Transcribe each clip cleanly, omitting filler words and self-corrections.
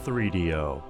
3DO.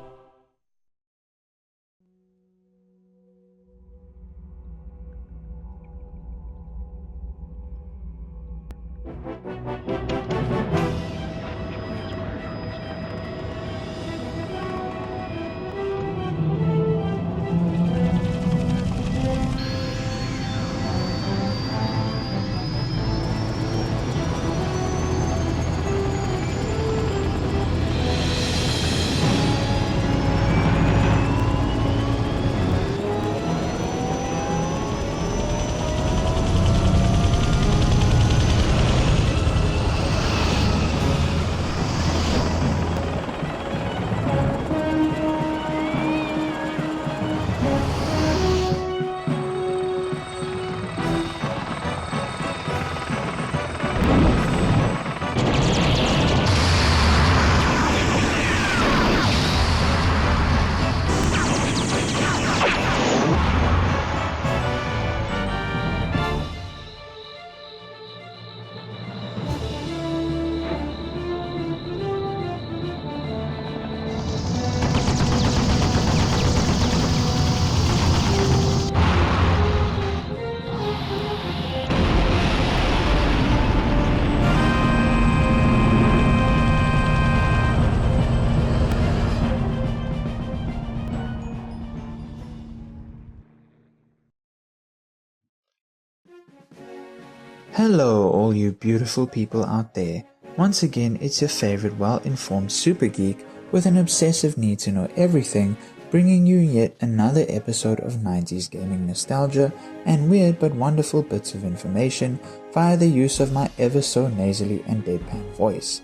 Hello all you beautiful people out there. Once again it's your favorite well-informed super geek with an obsessive need to know everything, bringing you yet another episode of 90s gaming nostalgia and weird but wonderful bits of information via the use of my ever so nasally and deadpan voice.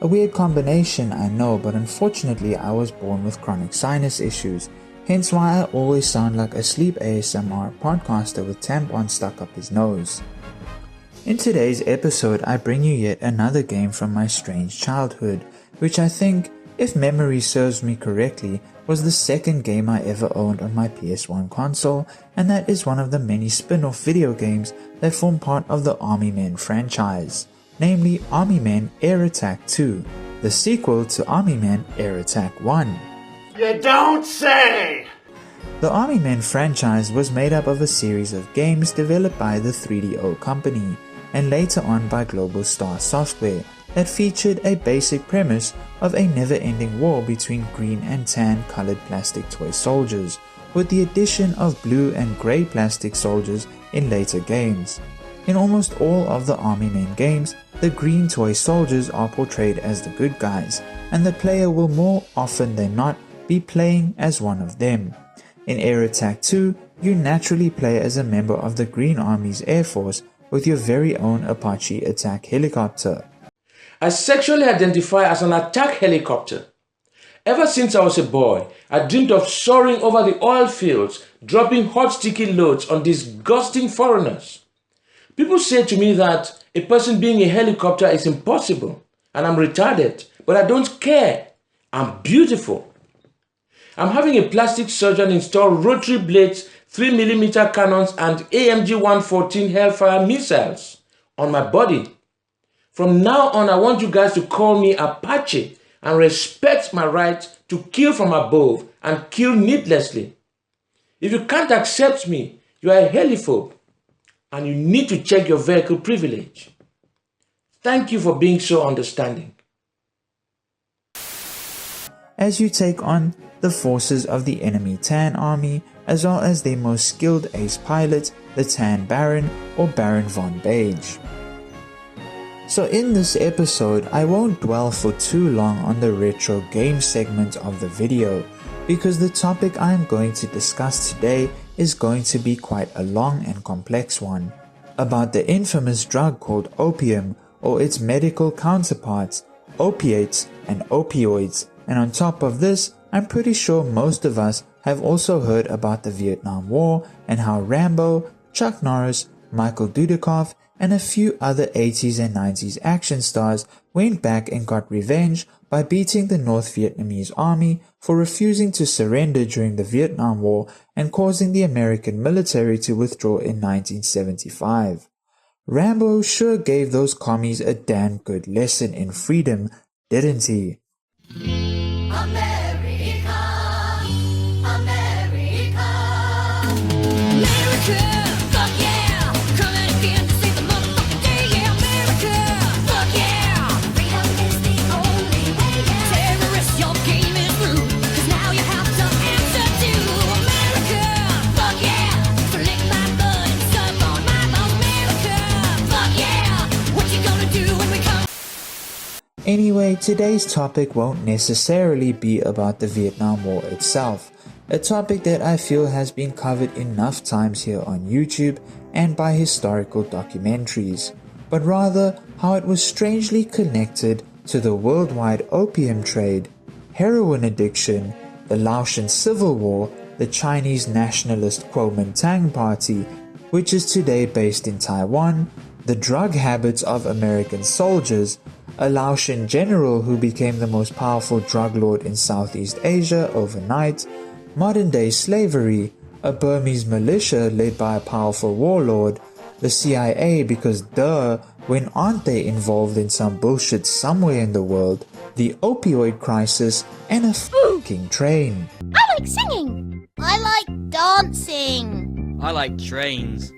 A weird combination I know, but unfortunately I was born with chronic sinus issues, hence why I always sound like a sleep ASMR podcaster with tampons stuck up his nose. In today's episode, I bring you yet another game from my strange childhood, which I think, if memory serves me correctly, was the second game I ever owned on my PS1 console, and that is one of the many spin-off video games that form part of the Army Men franchise, namely Army Men Air Attack 2, the sequel to Army Men Air Attack 1. You don't say! The Army Men franchise was made up of a series of games developed by the 3DO company, and later on by Global Star Software, that featured a basic premise of a never-ending war between green and tan colored plastic toy soldiers, with the addition of blue and grey plastic soldiers in later games. In almost all of the Army Men games, the green toy soldiers are portrayed as the good guys, and the player will more often than not be playing as one of them. In Air Attack 2, you naturally play as a member of the Green Army's Air Force with your very own Apache attack helicopter. I sexually identify as an attack helicopter. Ever since I was a boy, I dreamed of soaring over the oil fields, dropping hot sticky loads on disgusting foreigners. People say to me that a person being a helicopter is impossible, and I'm retarded, but I don't care. I'm beautiful. I'm having a plastic surgeon install rotary blades, 3mm cannons and AMG 114 Hellfire missiles on my body. From now on, I want you guys to call me Apache and respect my right to kill from above and kill needlessly. If you can't accept me, you are a heliphobe and you need to check your vehicle privilege. Thank you for being so understanding. As you take on the forces of the enemy Tan Army, as well as their most skilled ace pilot, the Tan Baron or Baron von Beige. So in this episode, I won't dwell for too long on the retro game segment of the video, because the topic I am going to discuss today is going to be quite a long and complex one, about the infamous drug called opium, or its medical counterparts, opiates and opioids, and on top of this, I'm pretty sure most of us have also heard about the Vietnam War and how Rambo, Chuck Norris, Michael Dudikoff, and a few other 80s and 90s action stars went back and got revenge by beating the North Vietnamese army for refusing to surrender during the Vietnam War and causing the American military to withdraw in 1975. Rambo sure gave those commies a damn good lesson in freedom, didn't he? America, America, America, fuck yeah, coming again to save the motherfucking day, yeah, America, fuck yeah, freedom is the only way, yeah, terrorists, your game is through, 'cause now you have to answer to America, fuck yeah, so lick my blood and suck on my balls, America, fuck yeah, what you gonna do when we come? Anyway, today's topic won't necessarily be about the Vietnam War itself, a topic that I feel has been covered enough times here on YouTube and by historical documentaries, but rather how it was strangely connected to the worldwide opium trade, heroin addiction, the Laotian Civil War, the Chinese nationalist Kuomintang Party, which is today based in Taiwan, the drug habits of American soldiers, a Laotian general who became the most powerful drug lord in Southeast Asia overnight, modern-day slavery, a Burmese militia led by a powerful warlord, the CIA because duh, when aren't they involved in some bullshit somewhere in the world, the opioid crisis, and a fucking train. I like singing. I like dancing. I like trains.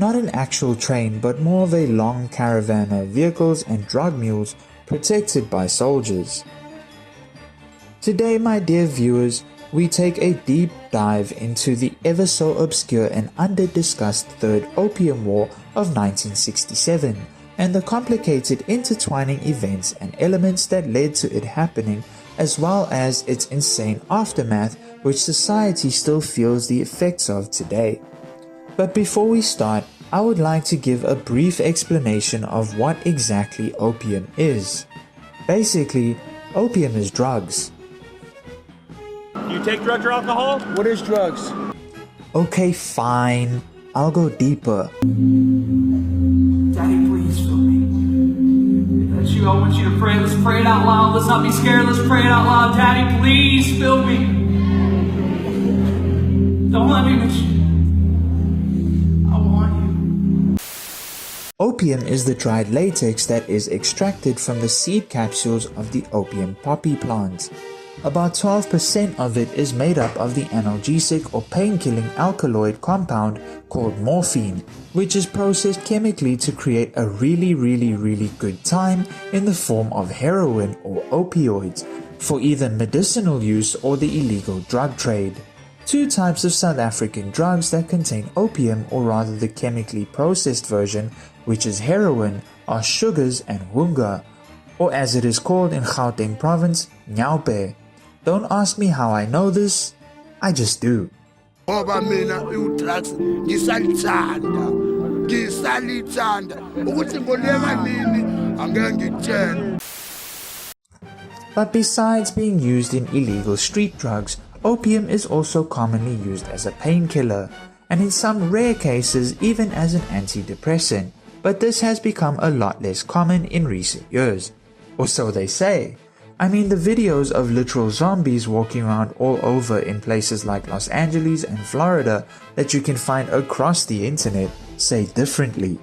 Not an actual train, but more of a long caravan of vehicles and drug mules protected by soldiers. Today, my dear viewers, we take a deep dive into the ever so obscure and under-discussed Third Opium War of 1967 and the complicated intertwining events and elements that led to it happening, as well as its insane aftermath which society still feels the effects of today. But before we start, I would like to give a brief explanation of what exactly opium is. Basically, opium is drugs. You take drugs or alcohol? What is drugs? Okay, fine. I'll go deeper. Daddy, please fill me. That's you. I want you to pray. Let's pray it out loud. Let's not be scared. Let's pray it out loud. Daddy, please fill me. Don't let me miss you. I want you. Opium is the dried latex that is extracted from the seed capsules of the opium poppy plant. About 12% of it is made up of the analgesic or pain-killing alkaloid compound called morphine, which is processed chemically to create a really good time in the form of heroin or opioids for either medicinal use or the illegal drug trade. Two types of South African drugs that contain opium, or rather the chemically processed version, which is heroin, are sugars and wunga, or as it is called in Gauteng province, nyaupe. Don't ask me how I know this, I just do. Ngoba mina udrugs ngisalithanda ukuthi ngoleka nini angeke ngitshele. But besides being used in illegal street drugs, opium is also commonly used as a painkiller, and in some rare cases even as an antidepressant, but this has become a lot less common in recent years. Or so they say. I mean, the videos of literal zombies walking around all over in places like Los Angeles and Florida that you can find across the internet say differently.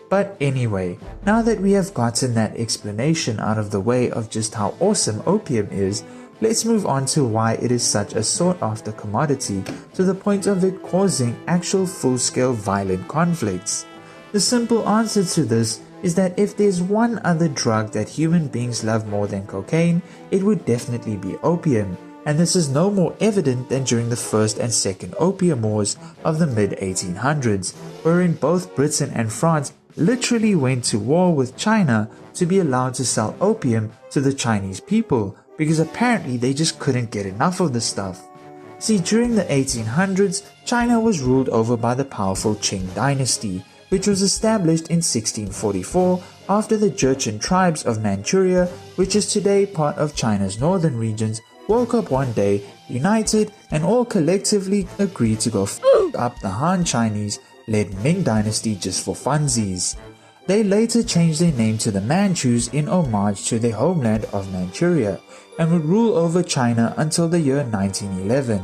But anyway, now that we have gotten that explanation out of the way of just how awesome opium is, let's move on to why it is such a sought after commodity to the point of it causing actual full-scale violent conflicts. The simple answer to this is that if there's one other drug that human beings love more than cocaine, it would definitely be opium, and this is no more evident than during the First and Second Opium Wars of the mid-1800s, wherein both Britain and France literally went to war with China to be allowed to sell opium to the Chinese people, because apparently they just couldn't get enough of the stuff. See, during the 1800s, China was ruled over by the powerful Qing dynasty, which was established in 1644 after the Jurchen tribes of Manchuria, which is today part of China's northern regions, woke up one day, united, and all collectively agreed to go up the Han Chinese led Ming dynasty just for funsies. They later changed their name to the Manchus in homage to their homeland of Manchuria and would rule over China until the year 1911.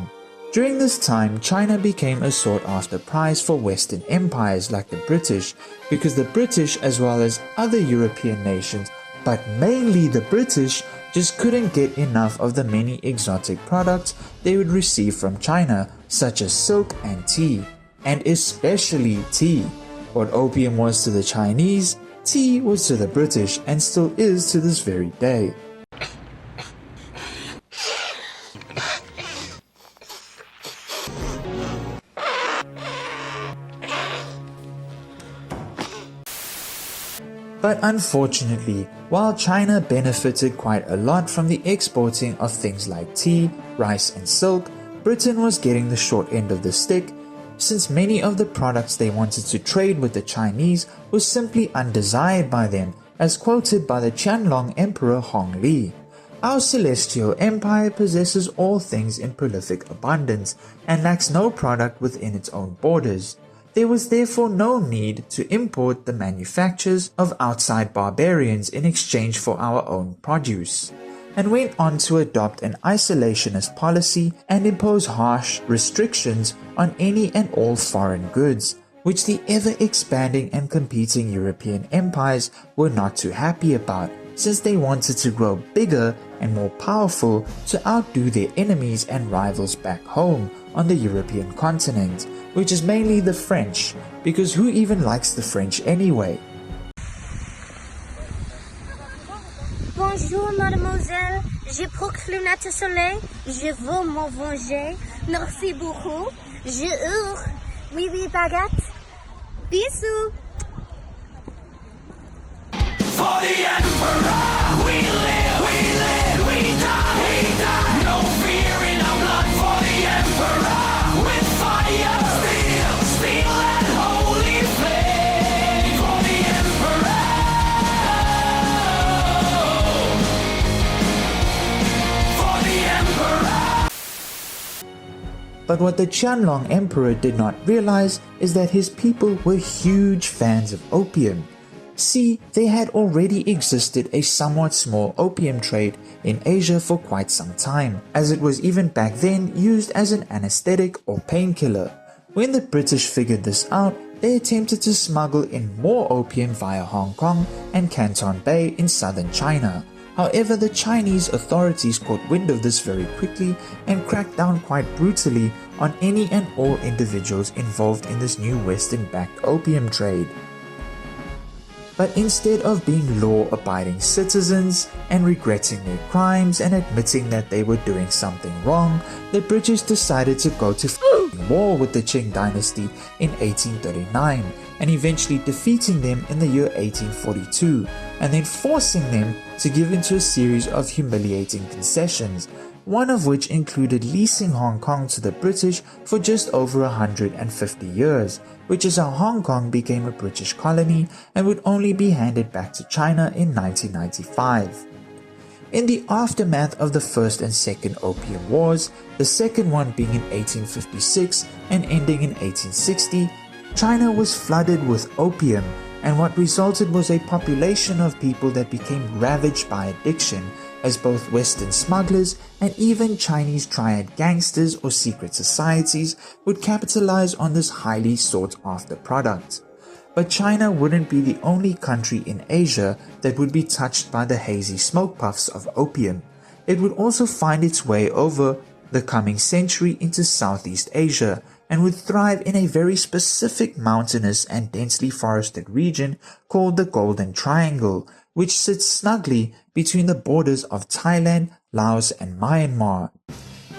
During this time, China became a sought-after prize for Western empires like the British, because the British, as well as other European nations, but mainly the British, just couldn't get enough of the many exotic products they would receive from China, such as silk and tea, and especially tea. What opium was to the Chinese, tea was to the British and still is to this very day. But unfortunately, while China benefited quite a lot from the exporting of things like tea, rice and silk, Britain was getting the short end of the stick, since many of the products they wanted to trade with the Chinese were simply undesired by them, as quoted by the Qianlong Emperor Hong Li. Our celestial empire possesses all things in prolific abundance and lacks no product within its own borders. There was therefore no need to import the manufactures of outside barbarians in exchange for our own produce, and went on to adopt an isolationist policy and impose harsh restrictions on any and all foreign goods, which the ever-expanding and competing European empires were not too happy about, since they wanted to grow bigger and more powerful to outdo their enemies and rivals back home on the European continent, which is mainly the French, because who even likes the French anyway? Bonjour mademoiselle, je proclame notre soleil, je veux m'en venger, merci beaucoup, je hurle, oui oui baguette, bisous. For the emperor, we live, we die, no fear in our blood for the emperor, with fire, steel and holy flame, for the emperor, for the emperor. But what the Qianlong Emperor did not realize is that his people were huge fans of opium. See, there had already existed a somewhat small opium trade in Asia for quite some time, as it was even back then used as an anesthetic or painkiller. When the British figured this out, they attempted to smuggle in more opium via Hong Kong and Canton Bay in southern China. However, the Chinese authorities caught wind of this very quickly and cracked down quite brutally on any and all individuals involved in this new Western-backed opium trade. But instead of being law-abiding citizens and regretting their crimes and admitting that they were doing something wrong, the British decided to go to war with the Qing dynasty in 1839 and eventually defeating them in the year 1842 and then forcing them to give into a series of humiliating concessions, one of which included leasing Hong Kong to the British for just over 150 years, which is how Hong Kong became a British colony and would only be handed back to China in 1995. In the aftermath of the First and Second Opium Wars, the second one being in 1856 and ending in 1860, China was flooded with opium, and what resulted was a population of people that became ravaged by addiction, as both Western smugglers and even Chinese triad gangsters or secret societies would capitalize on this highly sought-after product. But China wouldn't be the only country in Asia that would be touched by the hazy smoke puffs of opium. It would also find its way over the coming century into Southeast Asia and would thrive in a very specific mountainous and densely forested region called the Golden Triangle, which sits snugly between the borders of Thailand, Laos and Myanmar.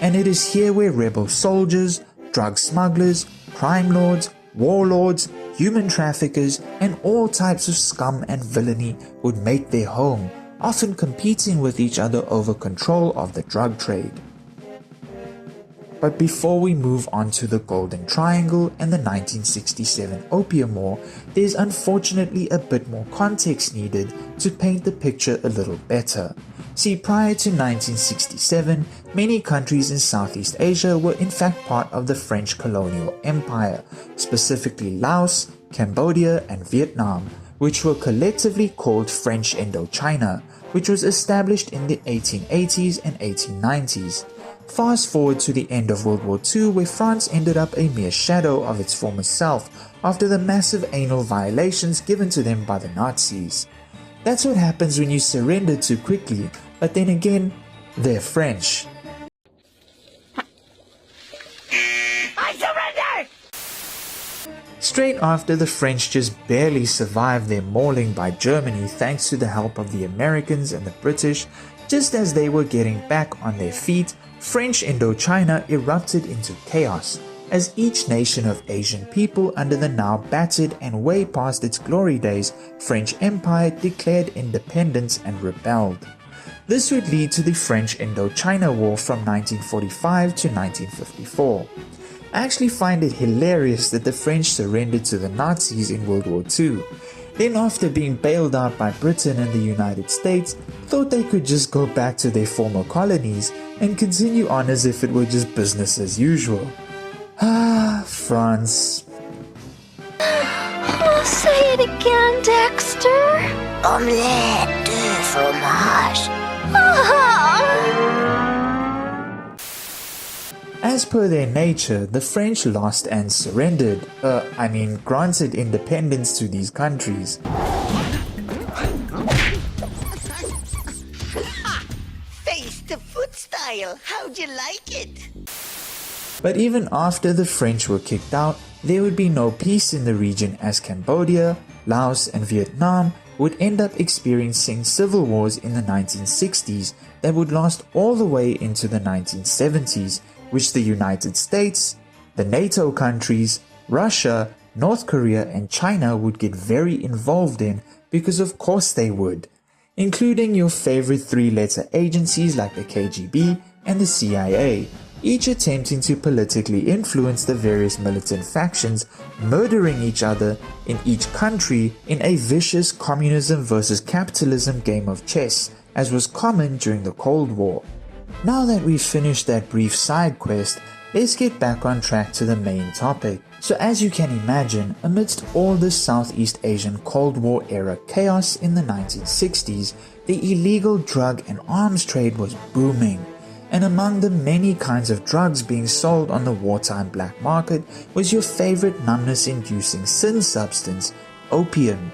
And it is here where rebel soldiers, drug smugglers, crime lords, warlords, human traffickers and all types of scum and villainy would make their home, often competing with each other over control of the drug trade. But before we move on to the Golden Triangle and the 1967 Opium War, there's unfortunately a bit more context needed to paint the picture a little better. See, prior to 1967, many countries in Southeast Asia were in fact part of the French colonial empire, specifically Laos, Cambodia and Vietnam, which were collectively called French Indochina, which was established in the 1880s and 1890s. Fast forward to the end of World War II, where France ended up a mere shadow of its former self after the massive anal violations given to them by the Nazis. That's what happens when you surrender too quickly, but then again, they're French. I surrender! Straight after, the French just barely survived their mauling by Germany thanks to the help of the Americans and the British. Just as they were getting back on their feet, French Indochina erupted into chaos, as each nation of Asian people under the now battered and way past its glory days French Empire declared independence and rebelled. This would lead to the French Indochina War from 1945 to 1954. I actually find it hilarious that the French surrendered to the Nazis in World War II. Then, after being bailed out by Britain and the United States, thought they could just go back to their former colonies and continue on as if it were just business as usual. Ah, France. Oh, say it again, Dexter. Omelette de fromage. As per their nature, the French lost and surrendered, granted independence to these countries. Face the foot style. How'd you like it? But even after the French were kicked out, there would be no peace in the region, as Cambodia, Laos and Vietnam would end up experiencing civil wars in the 1960s that would last all the way into the 1970s, which the United States, the NATO countries, Russia, North Korea and China would get very involved in, because of course they would, including your favorite three-letter agencies like the KGB and the CIA, each attempting to politically influence the various militant factions, murdering each other in each country in a vicious communism versus capitalism game of chess, as was common during the Cold War. Now that we've finished that brief side quest, let's get back on track to the main topic. So as you can imagine, amidst all the Southeast Asian Cold War era chaos in the 1960s, the illegal drug and arms trade was booming. And among the many kinds of drugs being sold on the wartime black market was your favorite numbness-inducing sin substance, opium.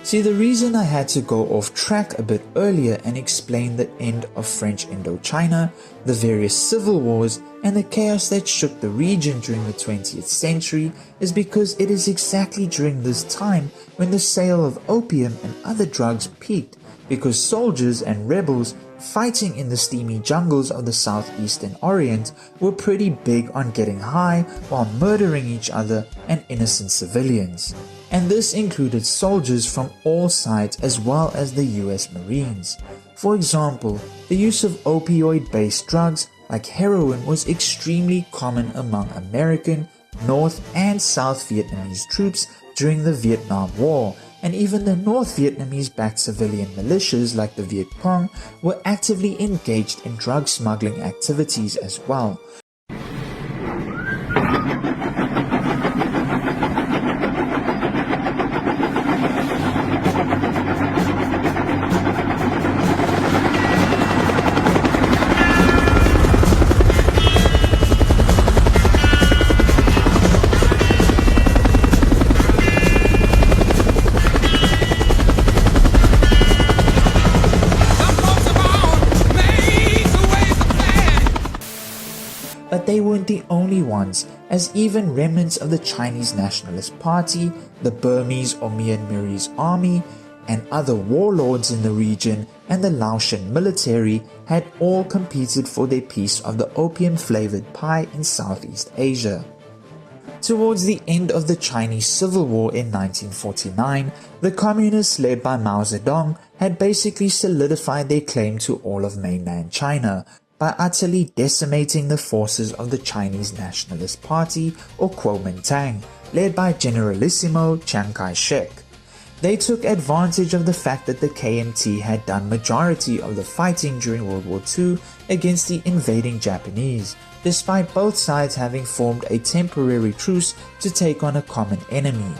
See, the reason I had to go off track a bit earlier and explain the end of French Indochina, the various civil wars, and the chaos that shook the region during the 20th century is because it is exactly during this time when the sale of opium and other drugs peaked, because soldiers and rebels fighting in the steamy jungles of the Southeast and Orient were pretty big on getting high while murdering each other and innocent civilians. And this included soldiers from all sides as well as the US Marines. For example, the use of opioid-based drugs like heroin was extremely common among American, North and South Vietnamese troops during the Vietnam War, and even the North Vietnamese-backed civilian militias like the Viet Cong were actively engaged in drug smuggling activities as well. But they weren't the only ones, as even remnants of the Chinese Nationalist Party, the Burmese or Myanmarese army, and other warlords in the region and the Laotian military had all competed for their piece of the opium-flavored pie in Southeast Asia. Towards the end of the Chinese Civil War in 1949, the communists led by Mao Zedong had basically solidified their claim to all of mainland China by utterly decimating the forces of the Chinese Nationalist Party or Kuomintang, led by Generalissimo Chiang Kai-shek. They took advantage of the fact that the KMT had done majority of the fighting during World War II against the invading Japanese, despite both sides having formed a temporary truce to take on a common enemy.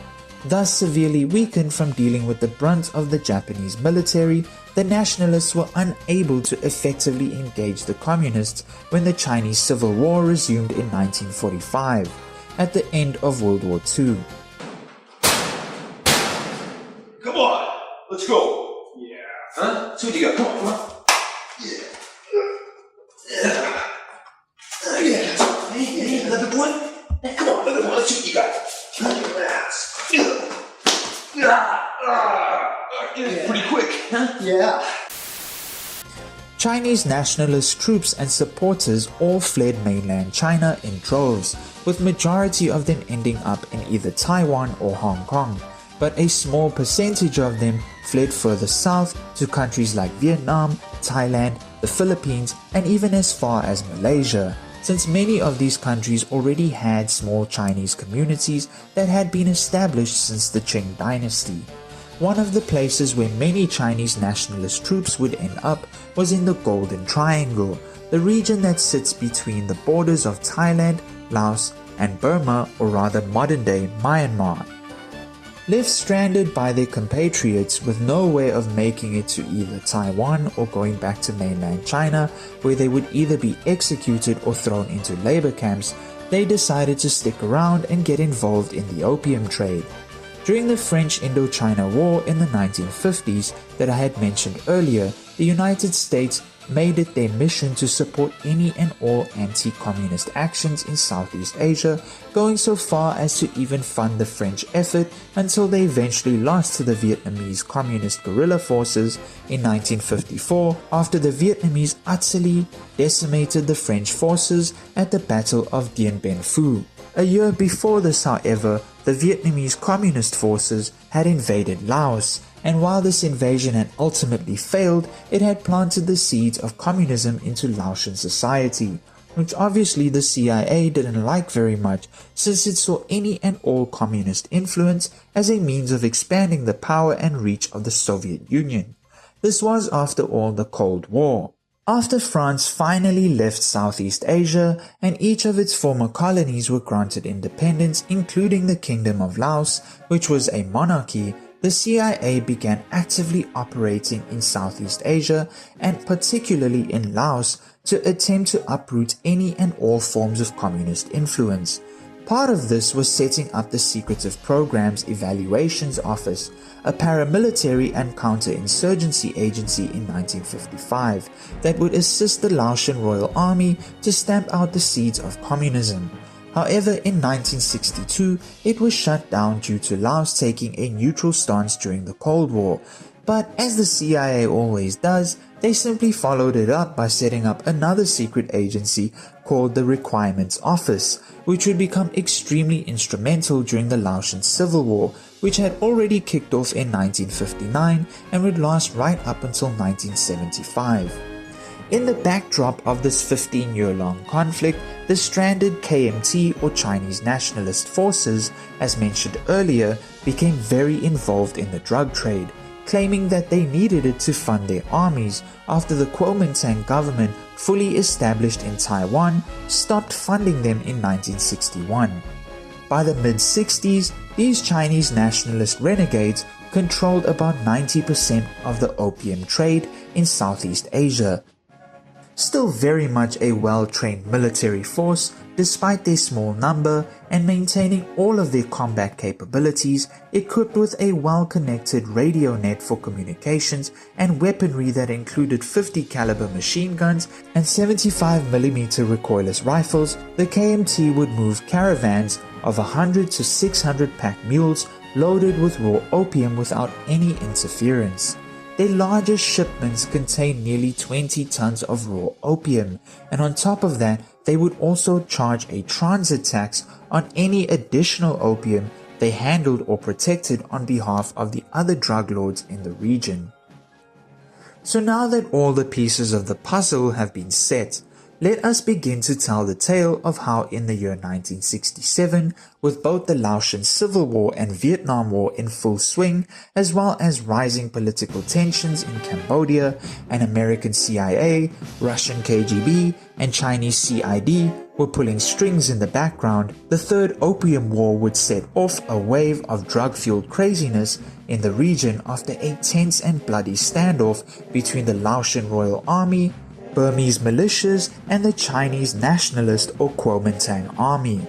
Thus severely weakened from dealing with the brunt of the Japanese military, the Nationalists were unable to effectively engage the Communists when the Chinese Civil War resumed in 1945, at the end of World War II. Come on, let's go. Yeah. Huh? See what you got. Come on. Yeah. Hey, another one? Hey, come on, another one. Let's see what you got. Pretty quick, huh? Yeah. Chinese nationalist troops and supporters all fled mainland China in droves, with majority of them ending up in either Taiwan or Hong Kong, but a small percentage of them fled further south to countries like Vietnam, Thailand, the Philippines, and even as far as Malaysia, since many of these countries already had small Chinese communities that had been established since the Qing dynasty. One of the places where many Chinese nationalist troops would end up was in the Golden Triangle, the region that sits between the borders of Thailand, Laos, and Burma, or rather modern-day Myanmar. Left stranded by their compatriots with no way of making it to either Taiwan or going back to mainland China, where they would either be executed or thrown into labor camps, they decided to stick around and get involved in the opium trade. During the French Indochina War in the 1950s that I had mentioned earlier, the United States made it their mission to support any and all anti-communist actions in Southeast Asia, going so far as to even fund the French effort until they eventually lost to the Vietnamese Communist guerrilla forces in 1954 after the Vietnamese utterly decimated the French forces at the Battle of Dien Bien Phu. A year before this, however, the Vietnamese Communist forces had invaded Laos, and while this invasion had ultimately failed, it had planted the seeds of communism into Laotian society, which obviously the CIA didn't like very much, since it saw any and all communist influence as a means of expanding the power and reach of the Soviet Union. This was, after all, the Cold War. After France finally left Southeast Asia and each of its former colonies were granted independence, including the Kingdom of Laos, which was a monarchy, the CIA began actively operating in Southeast Asia and particularly in Laos to attempt to uproot any and all forms of communist influence. Part of this was setting up the Secretive Programs Evaluations Office, a paramilitary and counterinsurgency agency in 1955 that would assist the Laotian Royal Army to stamp out the seeds of communism. However, in 1962, it was shut down due to Laos taking a neutral stance during the Cold War, but as the CIA always does, they simply followed it up by setting up another secret agency called the Requirements Office, which would become extremely instrumental during the Laotian Civil War, which had already kicked off in 1959 and would last right up until 1975. In the backdrop of this 15-year-long conflict, the stranded KMT or Chinese Nationalist Forces, as mentioned earlier, became very involved in the drug trade, claiming that they needed it to fund their armies after the Kuomintang government, fully established in Taiwan, stopped funding them in 1961. By the mid-60s, these Chinese nationalist renegades controlled about 90% of the opium trade in Southeast Asia. Still very much a well-trained military force, despite their small number, and maintaining all of their combat capabilities, equipped with a well-connected radio net for communications and weaponry that included 50 caliber machine guns and 75mm recoilless rifles, the KMT would move caravans of 100 to 600 pack mules loaded with raw opium without any interference. Their largest shipments contained nearly 20 tons of raw opium, and on top of that, they would also charge a transit tax on any additional opium they handled or protected on behalf of the other drug lords in the region. So now that all the pieces of the puzzle have been set, let us begin to tell the tale of how in the year 1967, with both the Laotian Civil War and Vietnam War in full swing, as well as rising political tensions in Cambodia, and American CIA, Russian KGB, and Chinese CID were pulling strings in the background, the Third Opium War would set off a wave of drug-fueled craziness in the region after a tense and bloody standoff between the Laotian Royal Army, Burmese militias, and the Chinese Nationalist or Kuomintang Army.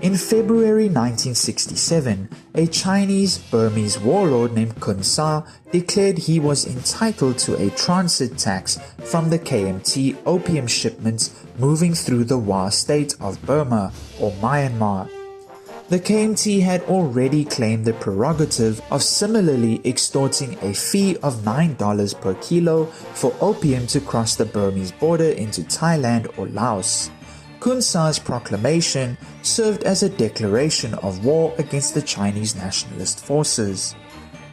In February 1967, a Chinese Burmese warlord named Khun Sa declared he was entitled to a transit tax from the KMT opium shipments moving through the War state of Burma or Myanmar. The KMT had already claimed the prerogative of similarly extorting a fee of $9 per kilo for opium to cross the Burmese border into Thailand or Laos. Khun Sa's proclamation served as a declaration of war against the Chinese nationalist forces.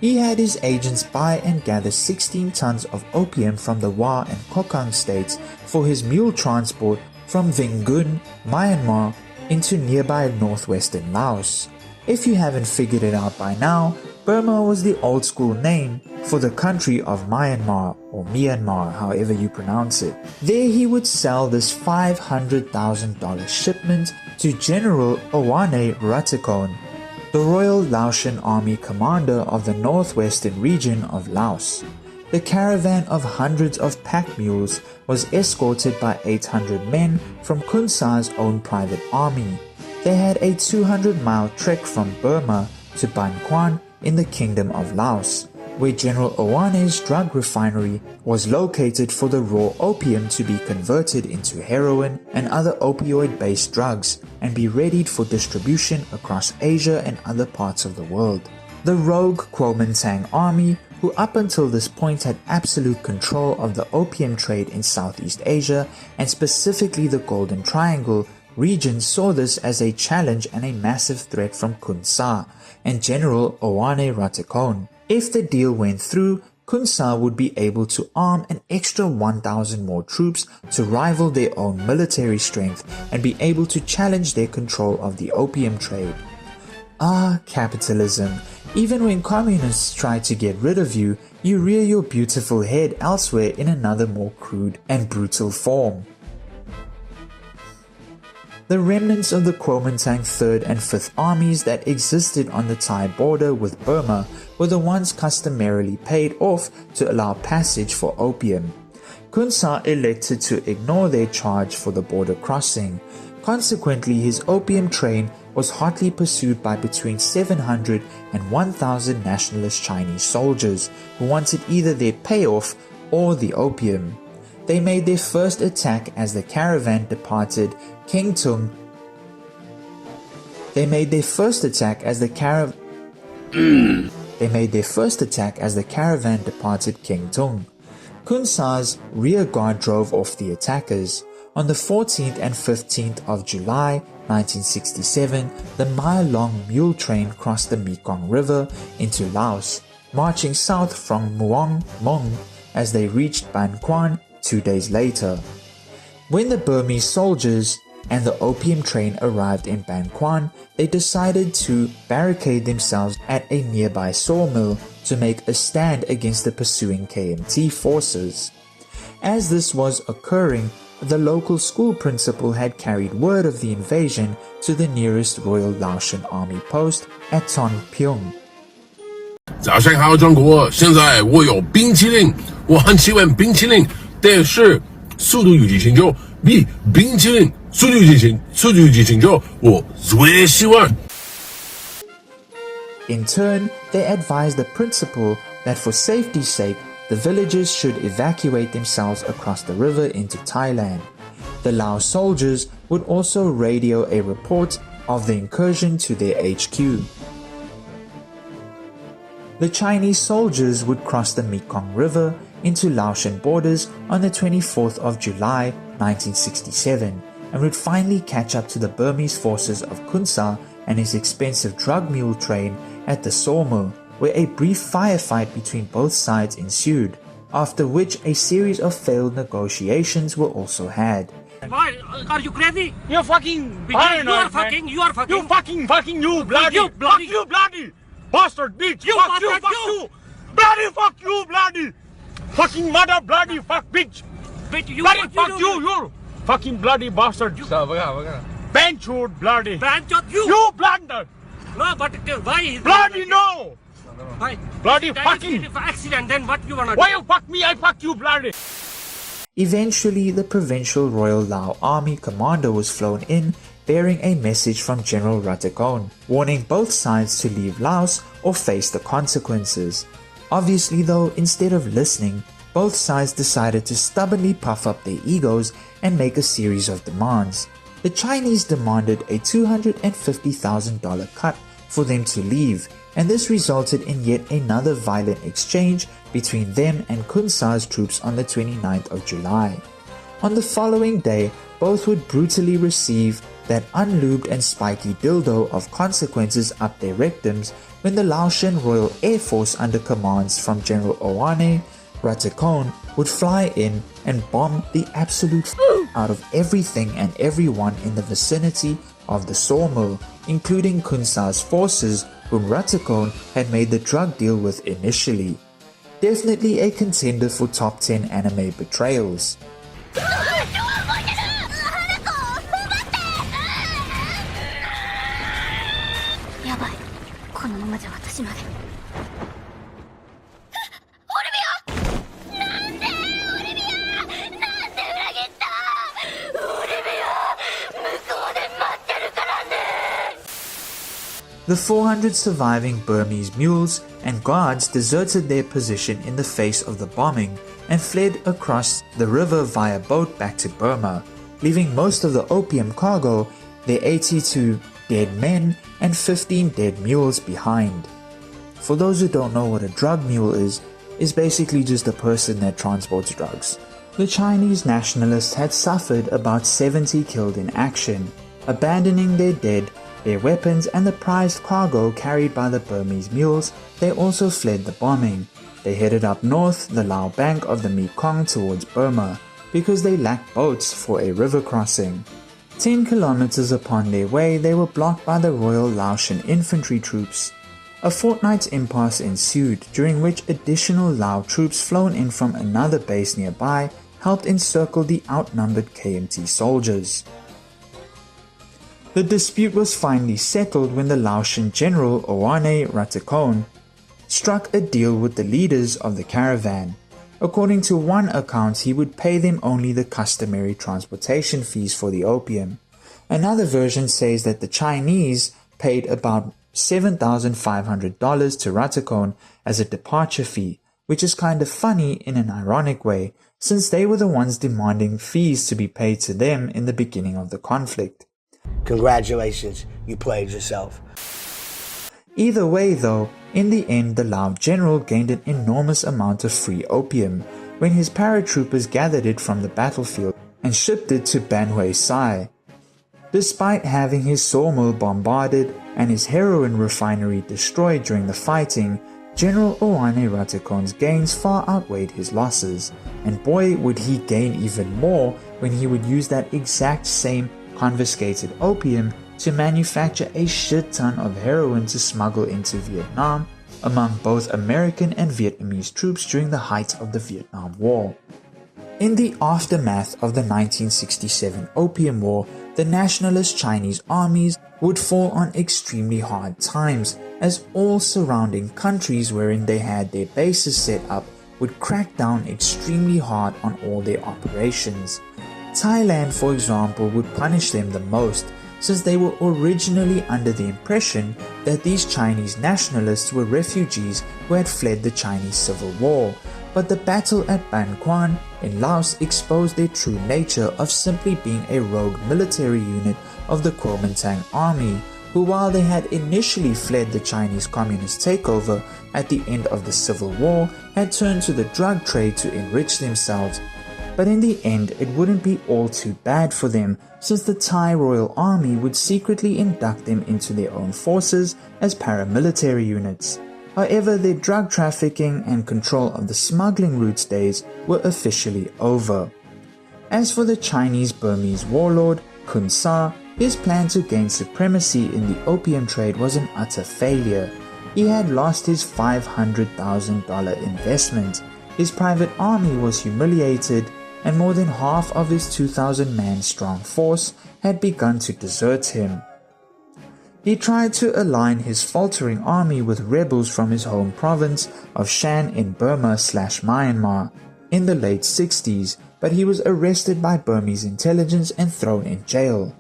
He had his agents buy and gather 16 tons of opium from the Wa and Kokang states for his mule transport from Vingun, Myanmar, into nearby northwestern Laos. If you haven't figured it out by now, Burma was the old school name for the country of Myanmar or Myanmar, however you pronounce it. There he would sell this $500,000 shipment to General Owane Ratikon, the Royal Laotian Army commander of the northwestern region of Laos. The caravan of hundreds of pack mules was escorted by 800 men from Khun Sa's own private army. They had a 200-mile trek from Burma to Ban Quan in the Kingdom of Laos, where General Owane's drug refinery was located for the raw opium to be converted into heroin and other opioid-based drugs and be readied for distribution across Asia and other parts of the world. The rogue Kuomintang army, who up until this point had absolute control of the opium trade in Southeast Asia and specifically the Golden Triangle region, saw this as a challenge and a massive threat from Khun Sa and General Owane Ratikon. If the deal went through, Khun Sa would be able to arm an extra 1,000 more troops to rival their own military strength and be able to challenge their control of the opium trade. Ah, capitalism. Even when communists try to get rid of you, you rear your beautiful head elsewhere in another more crude and brutal form. The remnants of the Kuomintang 3rd and 5th armies that existed on the Thai border with Burma were the ones customarily paid off to allow passage for opium. Khun Sa elected to ignore their charge for the border crossing. Consequently, his opium train was hotly pursued by between 700 and 1,000 nationalist Chinese soldiers who wanted either their payoff or the opium. They made their first attack as the caravan departed Kengtung. They made their first attack as the caravan departed Kengtung. Khun Sa's rear guard drove off the attackers. On the 14th and 15th of July 1967, the mile-long mule train crossed the Mekong River into Laos, marching south from Muang Mong as they reached Ban Quan 2 days later. When the Burmese soldiers and the opium train arrived in Ban Quan, they decided to barricade themselves at a nearby sawmill to make a stand against the pursuing KMT forces. As this was occurring, the local school principal had carried word of the invasion to the nearest Royal Laotian Army post at Tonpyong. 早上好，中国！现在我有冰淇淋，我很喜欢冰淇淋，但是速度与激情就比冰淇淋速度与激情就我最喜欢。In turn, they advised the principal that for safety's sake, the villagers should evacuate themselves across the river into Thailand. The Lao soldiers would also radio a report of the incursion to their HQ. The Chinese soldiers would cross the Mekong River into Laotian borders on the 24th of July 1967 and would finally catch up to the Burmese forces of Khun Sa and his expensive drug mule train at the sawmill, where a brief firefight between both sides ensued, after which a series of failed negotiations were also had. Why? Are you crazy? You're fucking paranoid, You are fucking. You fucking, you bloody. You bloody. Fuck you, bloody. Bastard bitch. You fuck bastard, you, fuck you. you. Bloody fuck you, bloody. Fucking mother, bloody fuck bitch. Bitch, you Bloody what fuck you you, do? you. fucking bloody bastard. Benchwood bloody. Banchot, You blunder. No, but why? Bloody no. Why? Bloody That fucking. is accident, then what you wanna do? Why you fuck me? I fuck you bloody. Eventually, the Provincial Royal Lao Army commander was flown in, bearing a message from General Ratikon, warning both sides to leave Laos or face the consequences. Obviously though, instead of listening, both sides decided to stubbornly puff up their egos and make a series of demands. The Chinese demanded a $250,000 cut for them to leave, and this resulted in yet another violent exchange between them and Kun Sa's troops on the 29th of July. On the following day, both would brutally receive that unlubed and spiky dildo of consequences up their rectums when the Laotian Royal Air Force under commands from General Owane Ratikon would fly in and bomb the absolute out of everything and everyone in the vicinity of the sawmill, including Kun Sa's forces whom Ratikon had made the drug deal with initially. Definitely a contender for top 10 anime betrayals. The 400 surviving Burmese mules and guards deserted their position in the face of the bombing and fled across the river via boat back to Burma, leaving most of the opium cargo, their 82 dead men and 15 dead mules behind. For those who don't know what a drug mule is basically just a person that transports drugs. The Chinese nationalists had suffered about 70 killed in action, abandoning their dead, their weapons and the prized cargo carried by the Burmese mules. They also fled the bombing. They headed up north the Lao bank of the Mekong towards Burma because they lacked boats for a river crossing. 10 kilometers upon their way, they were blocked by the Royal Laotian infantry troops. A fortnight's impasse ensued, during which additional Lao troops flown in from another base nearby helped encircle the outnumbered KMT soldiers. The dispute was finally settled when the Laotian general Owane Ratikon struck a deal with the leaders of the caravan. According to one account, he would pay them only the customary transportation fees for the opium. Another version says that the Chinese paid about $7,500 to Ratikon as a departure fee, which is kind of funny in an ironic way, since they were the ones demanding fees to be paid to them in the beginning of the conflict. Congratulations, you played yourself. Either way though, in the end the Lao general gained an enormous amount of free opium when his paratroopers gathered it from the battlefield and shipped it to Banhui Sai. Despite having his sawmill bombarded and his heroin refinery destroyed during the fighting, General Owane Ratikon's gains far outweighed his losses, and boy would he gain even more when he would use that exact same confiscated opium to manufacture a shit ton of heroin to smuggle into Vietnam among both American and Vietnamese troops during the height of the Vietnam War. In the aftermath of the 1967 Opium War, the nationalist Chinese armies would fall on extremely hard times, as all surrounding countries wherein they had their bases set up would crack down extremely hard on all their operations. Thailand, for example, would punish them the most, since they were originally under the impression that these Chinese nationalists were refugees who had fled the Chinese Civil War. But the battle at Ban Quan in Laos exposed their true nature of simply being a rogue military unit of the Kuomintang army, who, while they had initially fled the Chinese communist takeover at the end of the Civil War, had turned to the drug trade to enrich themselves. But in the end, it wouldn't be all too bad for them, since the Thai Royal Army would secretly induct them into their own forces as paramilitary units. However, their drug trafficking and control of the smuggling routes days were officially over. As for the Chinese Burmese warlord, Kun Sa, his plan to gain supremacy in the opium trade was an utter failure. He had lost his $500,000 investment, his private army was humiliated, and more than half of his 2,000-man strong force had begun to desert him. He tried to align his faltering army with rebels from his home province of Shan in Burma/Myanmar in the late 60s, but he was arrested by Burmese intelligence and thrown in jail.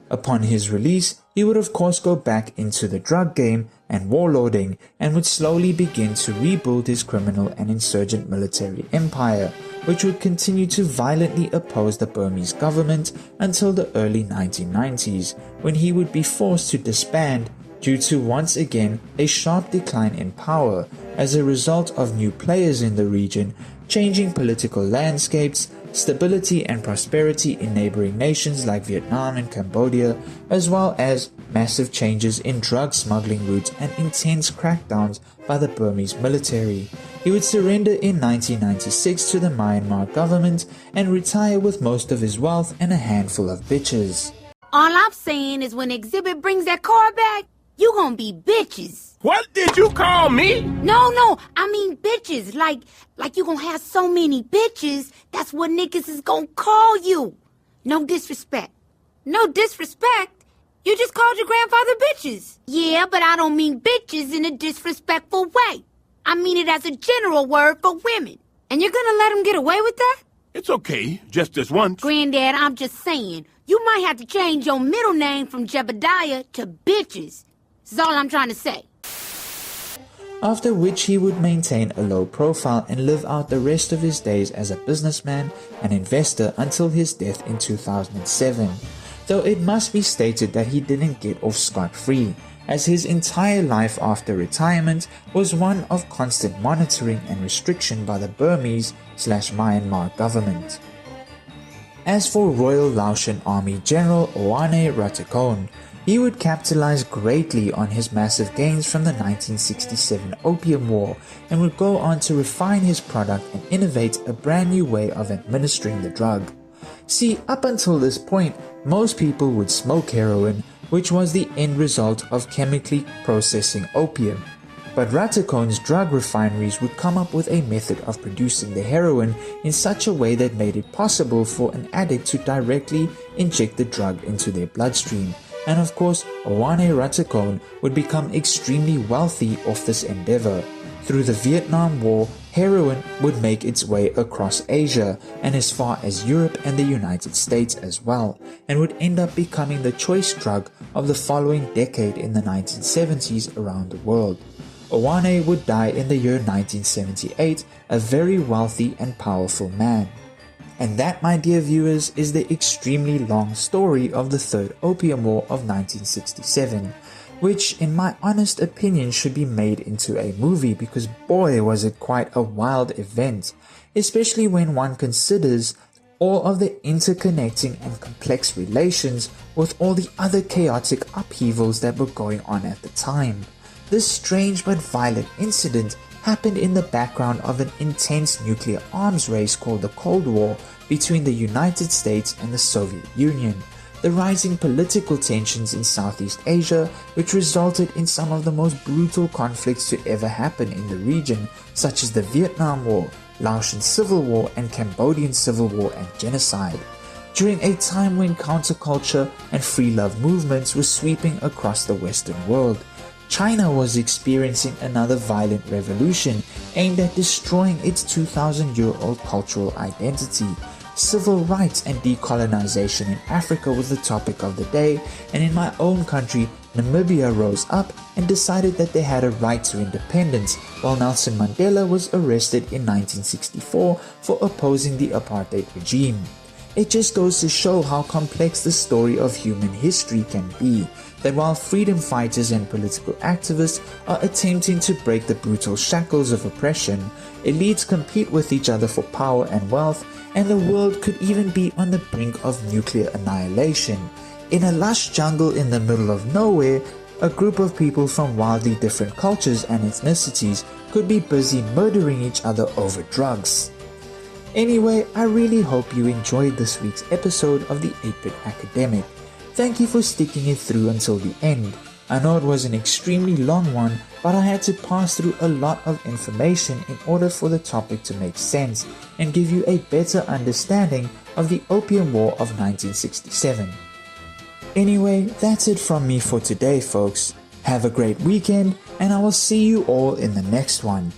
Upon his release, he would of course go back into the drug game and warlording and would slowly begin to rebuild his criminal and insurgent military empire, which would continue to violently oppose the Burmese government until the early 1990s, when he would be forced to disband due to once again a sharp decline in power as a result of new players in the region, changing political landscapes, stability and prosperity in neighboring nations like Vietnam and Cambodia, as well as massive changes in drug smuggling routes and intense crackdowns by the Burmese military. He would surrender in 1996 to the Myanmar government and retire with most of his wealth and a handful of bitches. All I'm saying is when Exhibit brings that car back, you gonna be bitches. What did you call me? No, I mean bitches. Like you gonna have so many bitches, that's what niggas is gonna call you. No disrespect. No disrespect? You just called your grandfather bitches. Yeah, but I don't mean bitches in a disrespectful way. I mean it as a general word for women. And you're gonna let him get away with that? It's okay, just this once. Granddad, I'm just saying, you might have to change your middle name from Jebediah to bitches. That's all I'm trying to say. After which he would maintain a low profile and live out the rest of his days as a businessman and investor until his death in 2007. Though it must be stated that he didn't get off scot-free, as his entire life after retirement was one of constant monitoring and restriction by the Burmese/Myanmar government. As for Royal Laotian Army General Oane Ratikon, he would capitalize greatly on his massive gains from the 1967 Opium War and would go on to refine his product and innovate a brand new way of administering the drug. See, up until this point, most people would smoke heroin, which was the end result of chemically processing opium. But Ratikon's drug refineries would come up with a method of producing the heroin in such a way that made it possible for an addict to directly inject the drug into their bloodstream. And of course, Oane Ratikon would become extremely wealthy off this endeavor. Through the Vietnam War, heroin would make its way across Asia and as far as Europe and the United States as well, and would end up becoming the choice drug of the following decade in the 1970s around the world. Oane would die in the year 1978, a very wealthy and powerful man. And that, my dear viewers, is the extremely long story of the Third Opium War of 1967, which in my honest opinion should be made into a movie because boy was it quite a wild event, especially when one considers all of the interconnecting and complex relations with all the other chaotic upheavals that were going on at the time. This strange but violent incident happened in the background of an intense nuclear arms race called the Cold War between the United States and the Soviet Union, the rising political tensions in Southeast Asia, which resulted in some of the most brutal conflicts to ever happen in the region, such as the Vietnam War, Laotian Civil War, and Cambodian Civil War and genocide. During a time when counterculture and free love movements were sweeping across the Western world, China was experiencing another violent revolution aimed at destroying its 2,000-year-old cultural identity. Civil rights and decolonization in Africa was the topic of the day, and in my own country, Namibia rose up and decided that they had a right to independence, while Nelson Mandela was arrested in 1964 for opposing the apartheid regime. It just goes to show how complex the story of human history can be, that while freedom fighters and political activists are attempting to break the brutal shackles of oppression, elites compete with each other for power and wealth, and the world could even be on the brink of nuclear annihilation. In a lush jungle in the middle of nowhere, a group of people from wildly different cultures and ethnicities could be busy murdering each other over drugs. Anyway, I really hope you enjoyed this week's episode of the 8-Bit Academic. Thank you for sticking it through until the end. I know it was an extremely long one, but I had to pass through a lot of information in order for the topic to make sense and give you a better understanding of the Opium War of 1967. Anyway, that's it from me for today, folks. Have a great weekend, and I will see you all in the next one.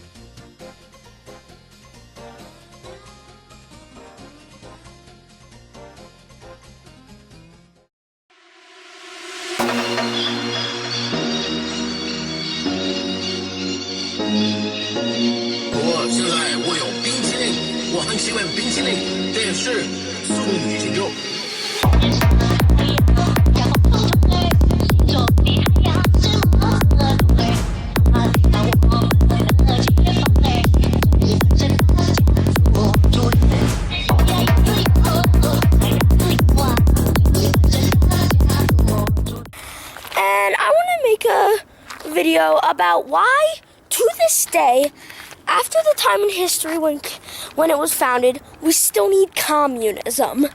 Video about why, to this day, after the time in history when it was founded, we still need communism.